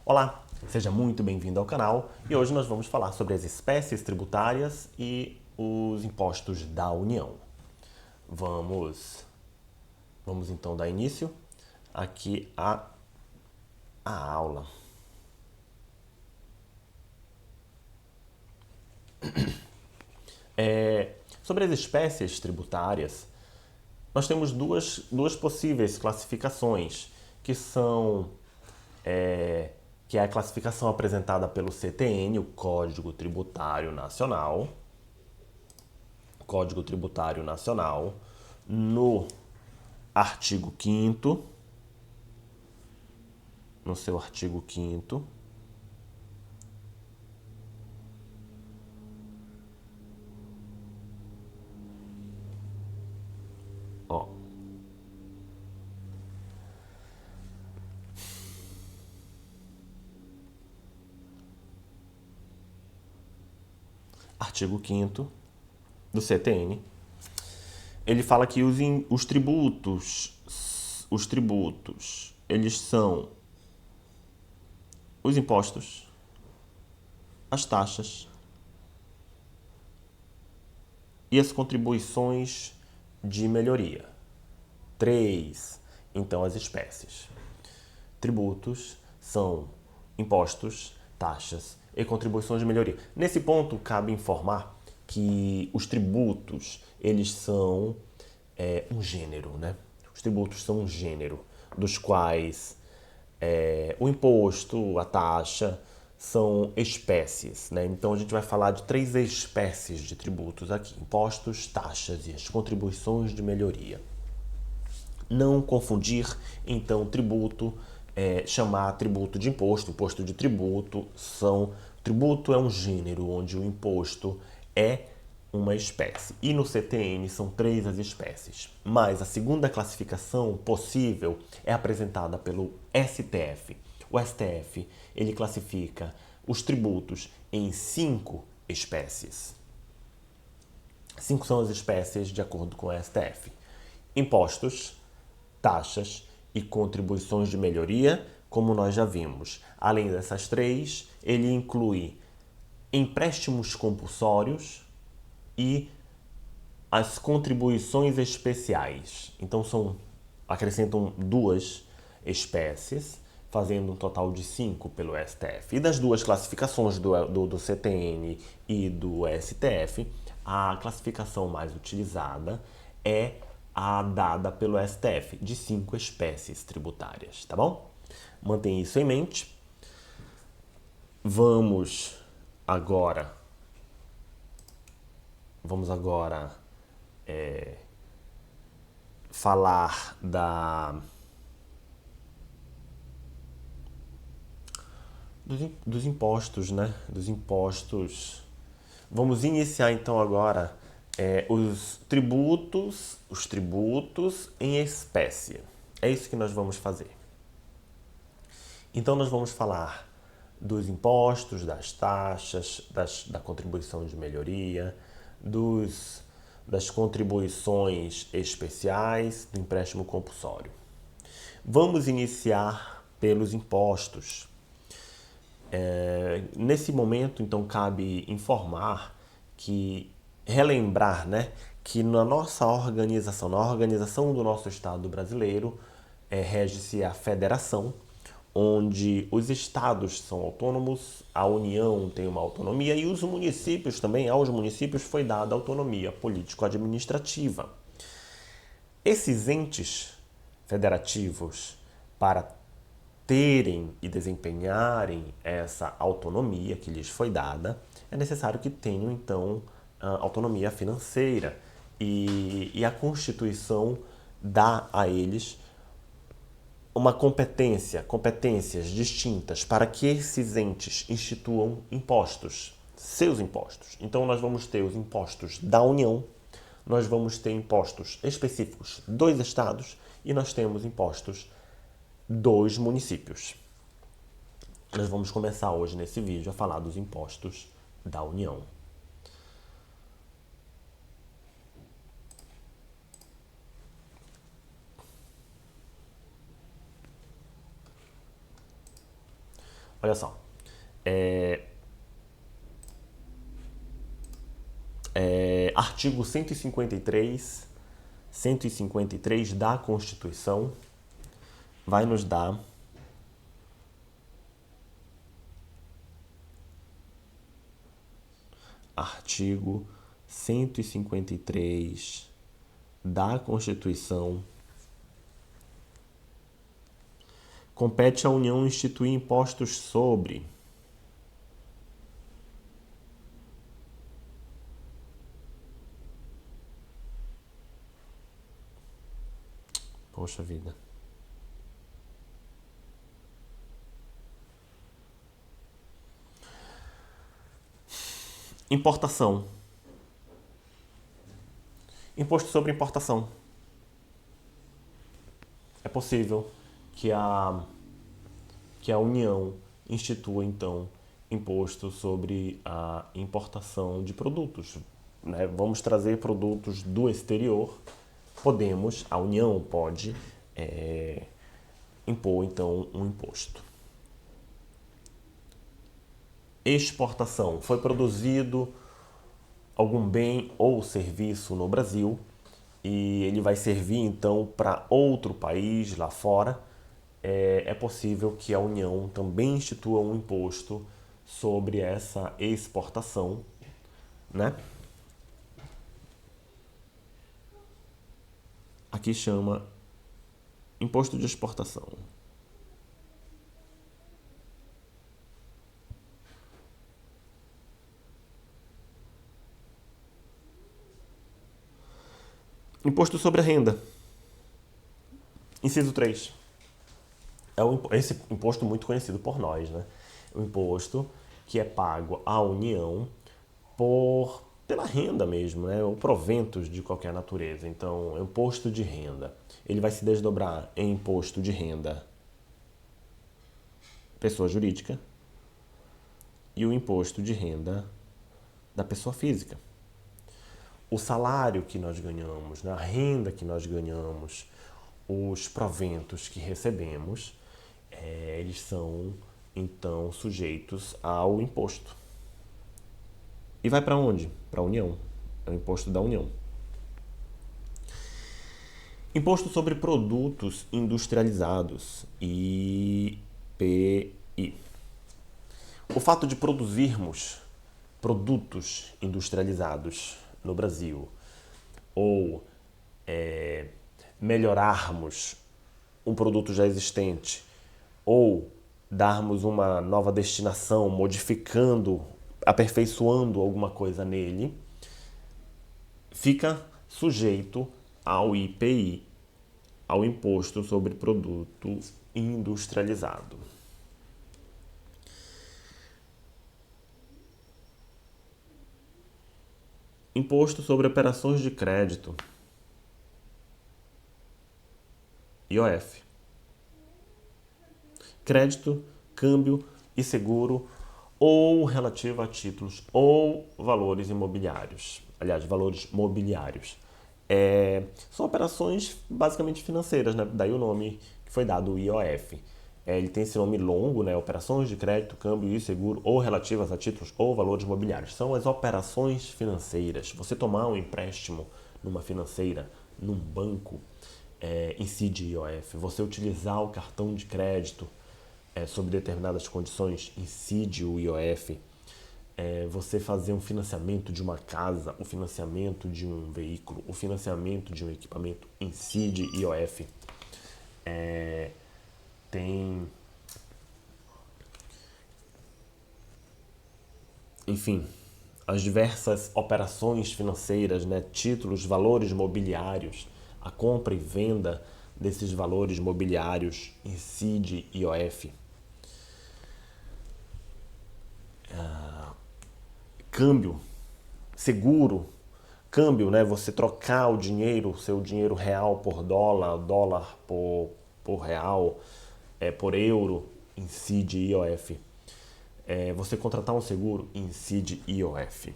Olá, seja muito bem-vindo ao canal e hoje nós vamos falar sobre as espécies tributárias e os impostos da União. Vamos então dar início aqui à aula. Sobre as espécies tributárias, nós temos duas possíveis classificações, que é a classificação apresentada pelo CTN, o Código Tributário Nacional, no artigo 5º, no seu artigo 5º, ó, artigo 5º do CTN, ele fala que os tributos, eles são os impostos, as taxas e as contribuições de melhoria. 3. Então, as espécies. Tributos são impostos, taxas e contribuições de melhoria. Nesse ponto, cabe informar que os tributos, eles são um gênero, né? Os tributos são um gênero, dos quais o imposto, a taxa, são espécies, né? Então a gente vai falar de 3 espécies de tributos aqui: impostos, taxas e as contribuições de melhoria. Não confundir, então, tributo, chamar tributo de imposto, imposto de tributo. Tributo é um gênero onde o imposto é uma espécie. E no CTN são 3 as espécies. Mas a segunda classificação possível é apresentada pelo STF. O STF, ele classifica os tributos em 5 espécies. 5 são as espécies de acordo com o STF: impostos, taxas e contribuições de melhoria, como nós já vimos. Além dessas 3, ele inclui empréstimos compulsórios e as contribuições especiais. Então acrescentam 2 espécies, fazendo um total de 5 pelo STF. E das 2 classificações do CTN e do STF, a classificação mais utilizada é a dada pelo STF, de 5 espécies tributárias, tá bom? Mantenha isso em mente. Vamos agora falar dos impostos, né? Dos impostos. Vamos iniciar então agora os tributos em espécie. É isso que nós vamos fazer. Então nós vamos falar dos impostos, das taxas, da contribuição de melhoria, das contribuições especiais, do empréstimo compulsório. Vamos iniciar pelos impostos. Nesse momento, então, cabe relembrar, né, que na nossa organização, na organização do nosso Estado brasileiro, rege-se a federação, onde os estados são autônomos, a União tem uma autonomia e os municípios também, aos municípios foi dada autonomia político-administrativa. Esses entes federativos, para terem e desempenharem essa autonomia que lhes foi dada, é necessário que tenham, então, autonomia financeira. E a Constituição dá a eles competências distintas para que esses entes instituam impostos, seus impostos. Então nós vamos ter os impostos da União, nós vamos ter impostos específicos dos estados e nós temos impostos dos municípios. Nós vamos começar hoje nesse vídeo a falar dos impostos da União. Olha só. Artigo 153 da Constituição vai nos dar artigo 153 da Constituição compete à União instituir impostos sobre poxa vida. Importação. Imposto sobre importação. É possível que a União institua, então, imposto sobre a importação de produtos. Né? Vamos trazer produtos do exterior. A União pode impor, então, um imposto. Exportação. Foi produzido algum bem ou serviço no Brasil e ele vai servir, então, para outro país lá fora. É possível que a União também institua um imposto sobre essa exportação, né? Aqui chama imposto de exportação. Imposto sobre a renda. Inciso 3. Esse imposto muito conhecido por nós, né? O imposto que é pago à União pela renda mesmo, né? Ou proventos de qualquer natureza. Então, é o imposto de renda. Ele vai se desdobrar em imposto de renda pessoa jurídica e o imposto de renda da pessoa física. O salário que nós ganhamos, né? A renda que nós ganhamos, os proventos que recebemos, eles são, então, sujeitos ao imposto. E vai para onde? Para a União. É o imposto da União. Imposto sobre produtos industrializados, IPI. O fato de produzirmos produtos industrializados no Brasil ou melhorarmos um produto já existente ou darmos uma nova destinação, modificando, aperfeiçoando alguma coisa nele, fica sujeito ao IPI, ao Imposto sobre Produto Industrializado. Imposto sobre Operações de Crédito, IOF. Crédito, câmbio e seguro ou relativo a títulos ou valores imobiliários. Aliás, valores mobiliários. São operações basicamente financeiras, né? Daí o nome que foi dado, o IOF. Ele tem esse nome longo, né? Operações de crédito, câmbio e seguro ou relativas a títulos ou valores mobiliários. São as operações financeiras. Você tomar um empréstimo numa financeira, num banco, incide IOF. Você utilizar o cartão de crédito sob determinadas condições, incide o IOF. Você fazer um financiamento de uma casa, o financiamento de um veículo, o financiamento de um equipamento, incide IOF. Enfim, as diversas operações financeiras, né, títulos, valores mobiliários, a compra e venda desses valores mobiliários, incide IOF. Câmbio, seguro, câmbio, né? Você trocar o dinheiro, seu dinheiro real por dólar, dólar por real, por euro, incide IOF. Você contratar um seguro, incide IOF.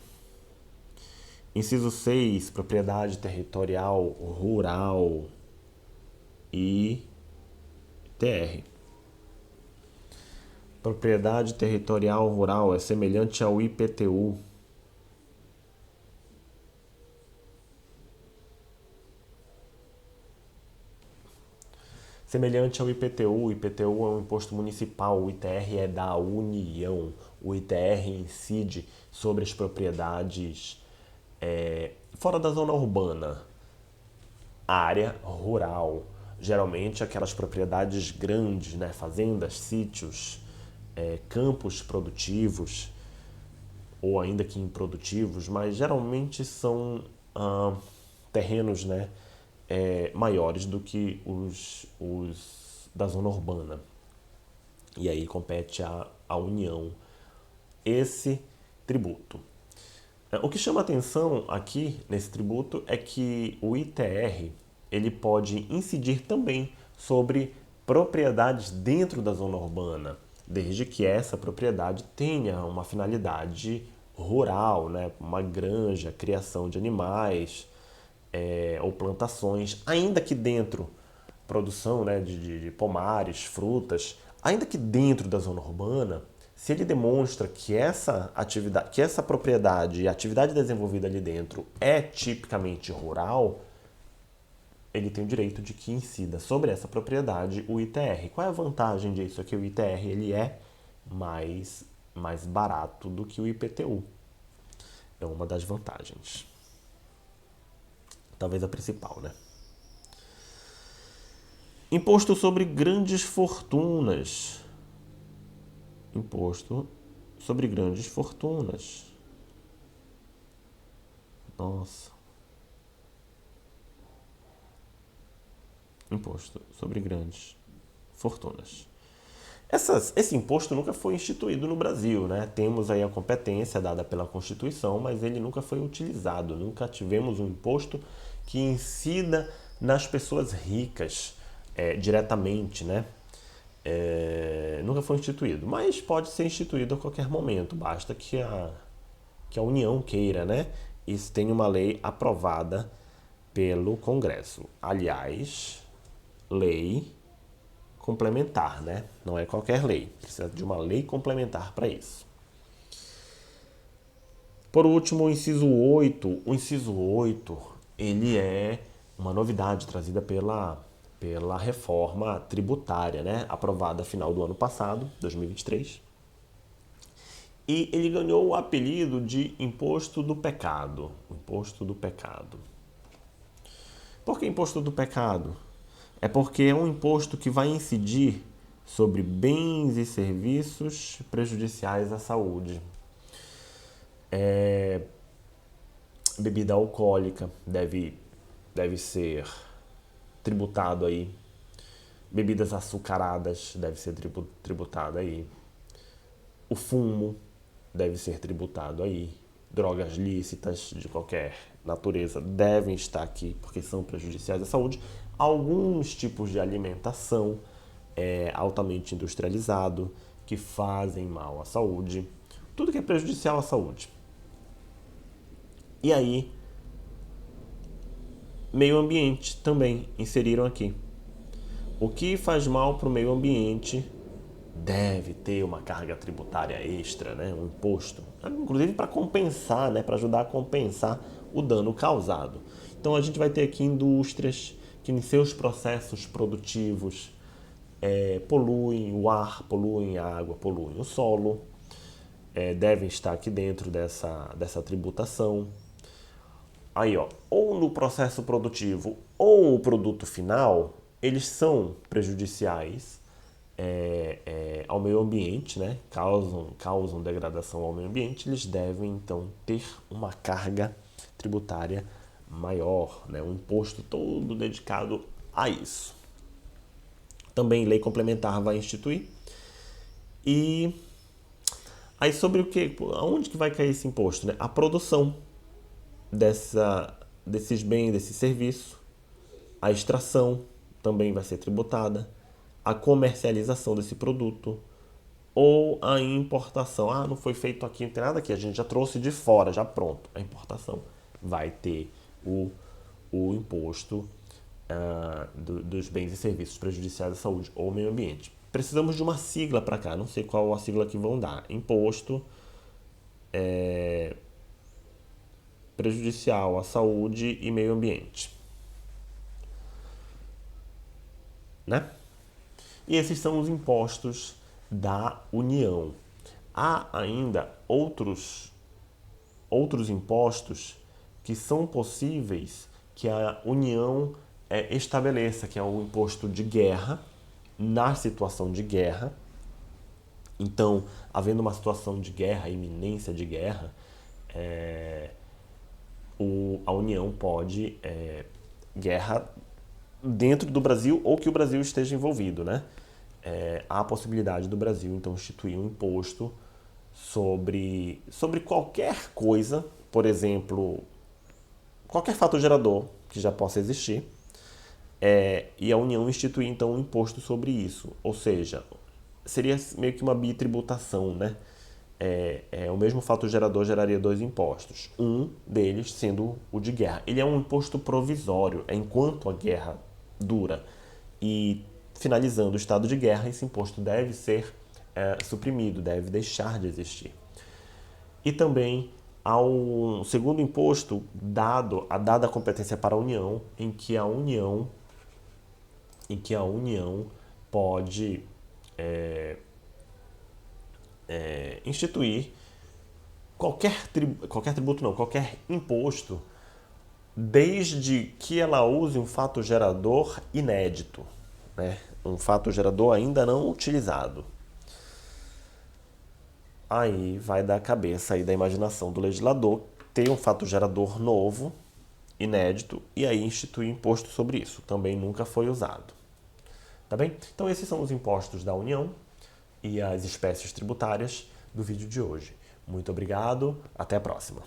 Inciso 6, propriedade territorial rural e TR. Propriedade territorial rural é semelhante ao IPTU. Semelhante ao IPTU, o IPTU é um imposto municipal, o ITR é da União. O ITR incide sobre as propriedades fora da zona urbana, área rural. Geralmente aquelas propriedades grandes, né? Fazendas, sítios, campos produtivos, ou ainda que improdutivos, mas geralmente são terrenos, né? Maiores do que os da zona urbana. E aí compete à União esse tributo. O que chama atenção aqui nesse tributo é que o ITR ele pode incidir também sobre propriedades dentro da zona urbana, desde que essa propriedade tenha uma finalidade rural, né? Uma granja, criação de animais, ou plantações, ainda que dentro produção, né, de pomares, frutas, ainda que dentro da zona urbana, se ele demonstra que essa atividade, que essa propriedade e a atividade desenvolvida ali dentro é tipicamente rural, ele tem o direito de que incida sobre essa propriedade o ITR. Qual é a vantagem disso? É que o ITR ele é mais barato do que o IPTU. É uma das vantagens. Talvez a principal, né? Imposto sobre grandes fortunas. Imposto sobre grandes fortunas. Nossa. Imposto sobre grandes fortunas. Esse imposto nunca foi instituído no Brasil, né? Temos aí a competência dada pela Constituição, mas ele nunca foi utilizado. Nunca tivemos um imposto que incida nas pessoas ricas diretamente, né? Nunca foi instituído, mas pode ser instituído a qualquer momento. Basta que a União queira, né? E tenha uma lei aprovada pelo Congresso. Aliás, lei complementar, né? Não é qualquer lei. Precisa de uma lei complementar para isso. Por último, o inciso 8. O inciso 8, ele é uma novidade trazida pela reforma tributária, né? Aprovada no final do ano passado, 2023. E ele ganhou o apelido de Imposto do Pecado. Imposto do Pecado. Por que Imposto do Pecado? É porque é um imposto que vai incidir sobre bens e serviços prejudiciais à saúde. Bebida alcoólica deve ser tributado aí. Bebidas açucaradas deve ser tributado aí. O fumo deve ser tributado aí. Drogas lícitas de qualquer natureza devem estar aqui porque são prejudiciais à saúde. Alguns tipos de alimentação altamente industrializado que fazem mal à saúde. Tudo que é prejudicial à saúde. E aí, meio ambiente também inseriram aqui. O que faz mal para o meio ambiente deve ter uma carga tributária extra, né? Um imposto, inclusive para compensar, né? Para ajudar a compensar o dano causado. Então a gente vai ter aqui indústrias que em seus processos produtivos poluem o ar, poluem a água, poluem o solo, devem estar aqui dentro dessa tributação. Aí, ó, ou no processo produtivo ou o produto final, eles são prejudiciais ao meio ambiente, né? Causam degradação ao meio ambiente, eles devem então ter uma carga tributária maior, né? Um imposto todo dedicado a isso. Também lei complementar vai instituir. E aí sobre o que? Aonde que vai cair esse imposto, né? A produção desses bens, desse serviço, a extração também vai ser tributada, a comercialização desse produto ou a importação. Não foi feito aqui, não tem nada aqui, a gente já trouxe de fora, já pronto. A importação vai ter o imposto dos bens e serviços prejudiciais à saúde ou ao meio ambiente. precisamos de uma sigla para cá, não sei qual a sigla que vão dar. Imposto prejudicial à saúde e meio ambiente, né? E esses são os impostos da União. Há ainda outros impostos que são possíveis que a União estabeleça, que é o imposto de guerra, na situação de guerra. Então, havendo uma situação de guerra, iminência de guerra, a União pode guerra dentro do Brasil ou que o Brasil esteja envolvido, né? Há a possibilidade do Brasil, então, instituir um imposto sobre qualquer coisa, por exemplo, qualquer fator gerador que já possa existir, e a União instituir, então, um imposto sobre isso. Ou seja, seria meio que uma bitributação, né? O mesmo fator gerador geraria dois impostos. Um deles sendo o de guerra. Ele é um imposto provisório, enquanto a guerra dura. E finalizando o estado de guerra, esse imposto deve ser suprimido, deve deixar de existir. E também há um segundo imposto dada a competência para a União, em que a União pode instituir qualquer tributo não, qualquer imposto, desde que ela use um fato gerador inédito, né? Um fato gerador ainda não utilizado. Aí vai da cabeça e da imaginação do legislador ter um fato gerador novo, inédito, e aí instituir imposto sobre isso. Também nunca foi usado. Tá bem? Então esses são os impostos da União e as espécies tributárias do vídeo de hoje. Muito obrigado, até a próxima.